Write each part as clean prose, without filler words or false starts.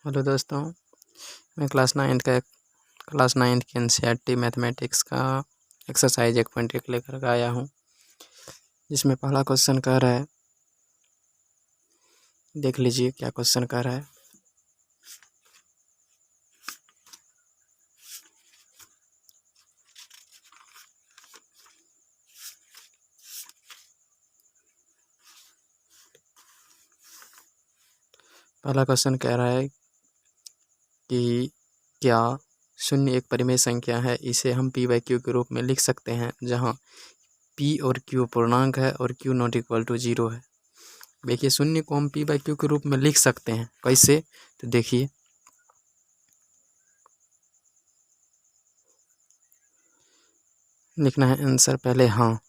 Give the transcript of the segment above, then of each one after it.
Hello दोस्तों, मैं class ninth की एनसीईआरटी मैथमेटिक्स का एक्सरसाइज 1.1 लेकर आया हूँ, जिसमें पहला क्वेश्चन कह रहा है, देख लीजिए क्या क्वेश्चन कह रहा है। पहला क्वेश्चन कह रहा है कि क्या शून्य एक परिमेय संख्या है, इसे हम p बाई क्यू के रूप में लिख सकते हैं, जहाँ p और q पूर्णांक है और q नॉट इक्वल टू 0 है। देखिए, शून्य को हम p बाई क्यू के रूप में लिख सकते हैं, कैसे? तो देखिए, लिखना है आंसर पहले हाँ,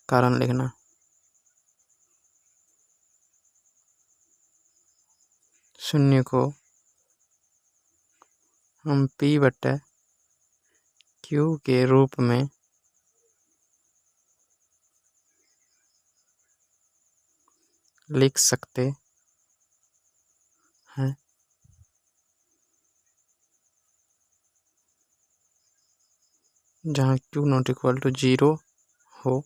कारण लिखना, शून्य को हम p बटे q के रूप में लिख सकते हैं, जहाँ q नॉट इक्वल टू 0 हो।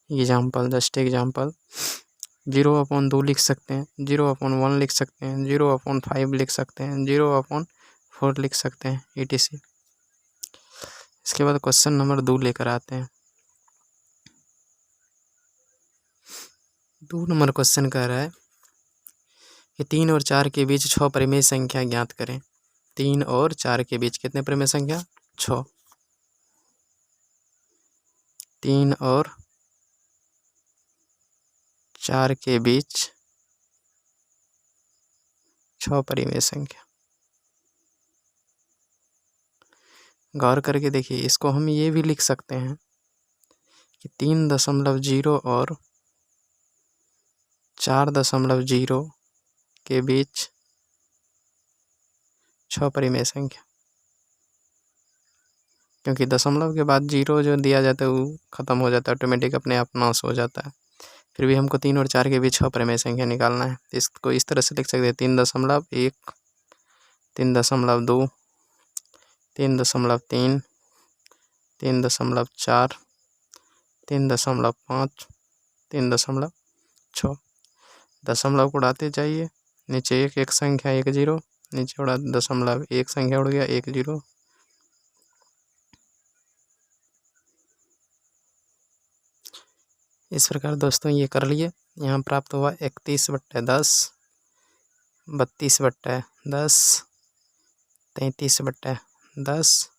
एग्जाम्पल, जस्ट एग्जाम्पल, 0/2 लिख सकते हैं, 0/1 लिख सकते हैं, 0/5 लिख सकते हैं, 0/4 लिख सकते हैं, etc। इसके बाद क्वेश्चन नंबर 2 लेकर आते हैं। 2 नंबर क्वेश्चन कह रहा है कि 3 और 4 के बीच 6 परिमेय संख्या ज्ञात करें। 3 और 4 के बीच कितने परिमेय संख्या? 6। 3 और 4 के बीच 6 परिमेय संख्या। गौर करके देखिए, इसको हम ये भी लिख सकते हैं कि 3.0 और 4.0 के बीच 6 परिमेय संख्या, क्योंकि दशमलव के बाद 0 जो दिया जाता है वो खत्म हो जाता है, ऑटोमेटिक अपने आप नाश हो जाता है। फिर भी हमको 3 और 4 के बीच 6 परिमेय संख्या निकालना है। इसको इस तरह से लिख सकते हैं, 3.1, 3.2, 3.3, 3.4, 3.5, 3.6। दशमलव को उड़ाते जाइए, नीचे एक संख्या 1 0, नीचे उड़ा दशमलव, एक संख्या उड़ गया 1 0। इस प्रकार दोस्तों ये कर लिए। यहाँ प्राप्त हुआ 31/10, 32/10, 33/10,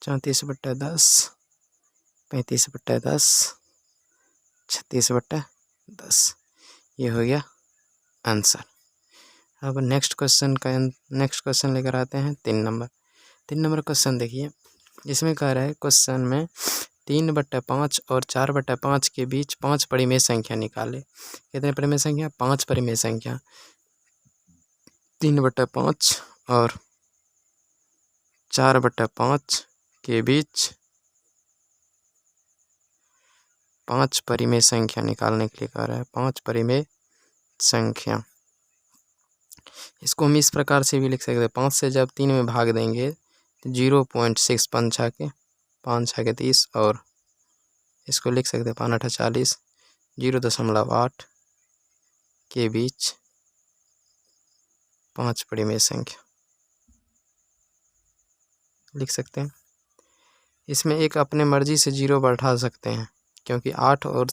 34/10, 35/10, 36/10। ये हो गया आंसर। अब नेक्स्ट क्वेश्चन लेकर आते हैं 3 नंबर क्वेश्चन। देखिए, इसमें कह रहा है, क्वेश्चन में 3/5 और 4/5 के बीच 5 परिमेय संख्या निकाले। कितने परिमेय संख्या? 5 परिमेय संख्या। 3/5 और 4/5 के बीच 5 परिमेय संख्या निकालने के लिए कह रहा है, 5 परिमेय संख्या। इसको हम इस प्रकार से भी लिख सकते हैं, 5 से जब 3 में भाग देंगे तो 0.6, 5 6 के 30, और इसको लिख सकते हैं 5 8 40, 0.8 के बीच 5 परिमेय संख्या लिख सकते हैं। इसमें एक अपने मर्जी से 0 बढ़ा सकते हैं, क्योंकि 8 और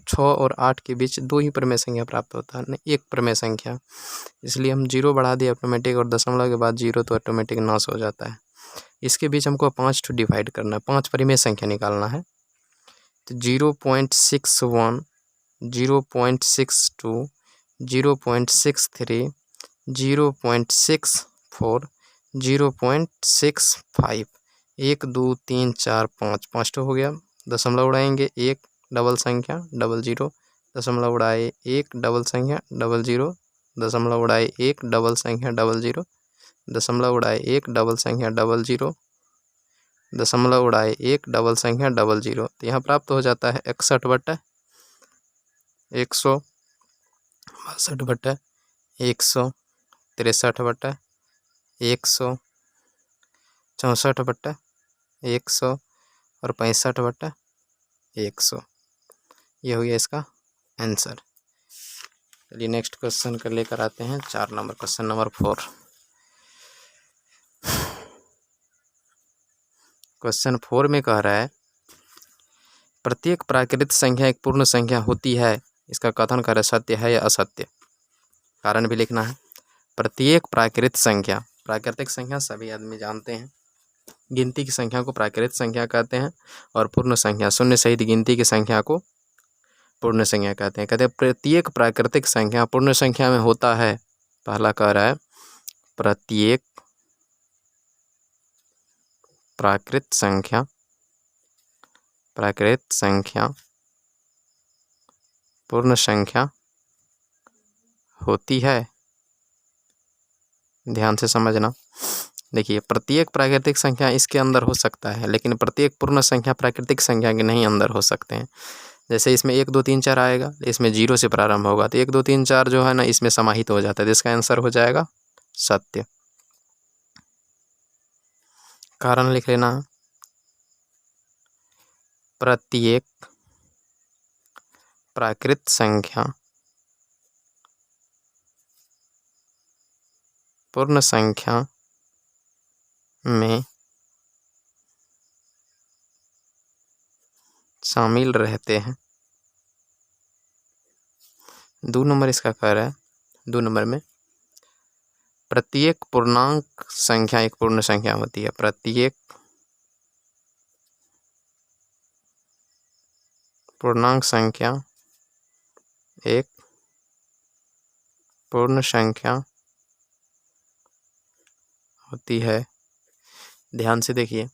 6 और 8 के बीच 2 ही परिमेय संख्या प्राप्त होता है, नहीं एक परिमेय संख्या। इसलिए हम 0 बढ़ा दिए ऑटोमेटिक, और दशमलव के बाद 0 तो ऑटोमेटिक नाश हो जाता है। इसके बीच हमको 5 टू डिवाइड करना है, 5 परिमेय संख्या निकालना है। तो 0.61, 0.62, 0.63, 0.64, 0.65, 1 2 3 4 5, 5 तो हो गया। दशमलव उड़ाएंगे, 1 डबल संख्या 00, दशमलव उड़ाए 1 डबल संख्या 00, दशमलव उड़ाए 1 डबल संख्या 00, दशमलव उड़ाए 1 डबल संख्या 00, दशमलव उड़ाए 1 डबल संख्या 00। तो यहाँ प्राप्त हो जाता है 61/, 162/163/164/100 और 65/100। ये हो गया इसका आंसर। चलिए नेक्स्ट क्वेश्चन कर लेकर आते हैं 4 नंबर, क्वेश्चन नंबर 4। क्वेश्चन 4 में कह रहा है प्रत्येक प्राकृतिक संख्या एक पूर्ण संख्या होती है, इसका कथन कर रहा है सत्य है या असत्य। कारण भी लिखना है। प्रत्येक प्राकृतिक संख्या सभी आदमी जानते हैं, गिनती की संख्या को प्राकृतिक संख्या कहते हैं और पूर्ण संख्या शून्य सहित गिनती की संख्या को पूर्ण संख्या कहते हैं। कहते हैं प्रत्येक प्राकृतिक संख्या पूर्ण संख्या में होता है। पहला कह रहा है प्रत्येक प्राकृत संख्या पूर्ण संख्या होती है। ध्यान से समझना। देखिए प्रत्येक प्राकृतिक संख्या इसके अंदर हो सकता है, लेकिन प्रत्येक पूर्ण संख्या प्राकृतिक संख्या के नहीं अंदर हो सकते हैं। जैसे इसमें 1 2 3 4 आएगा, इसमें 0 से प्रारंभ होगा, तो 1 2 3 4 जो है ना इसमें समाहित हो जाता है, तो इसका आंसर हो जाएगा सत्य। कारण लिख लेना, प्रत्येक प्राकृत संख्या पूर्ण संख्या में शामिल रहते हैं। 2 नंबर इसका कह रहा है, 2 नंबर में प्रत्येक पूर्णांक संख्या एक पूर्ण संख्या होती है। प्रत्येक पूर्णांक संख्या एक पूर्ण संख्या होती है। ध्यान से देखिए,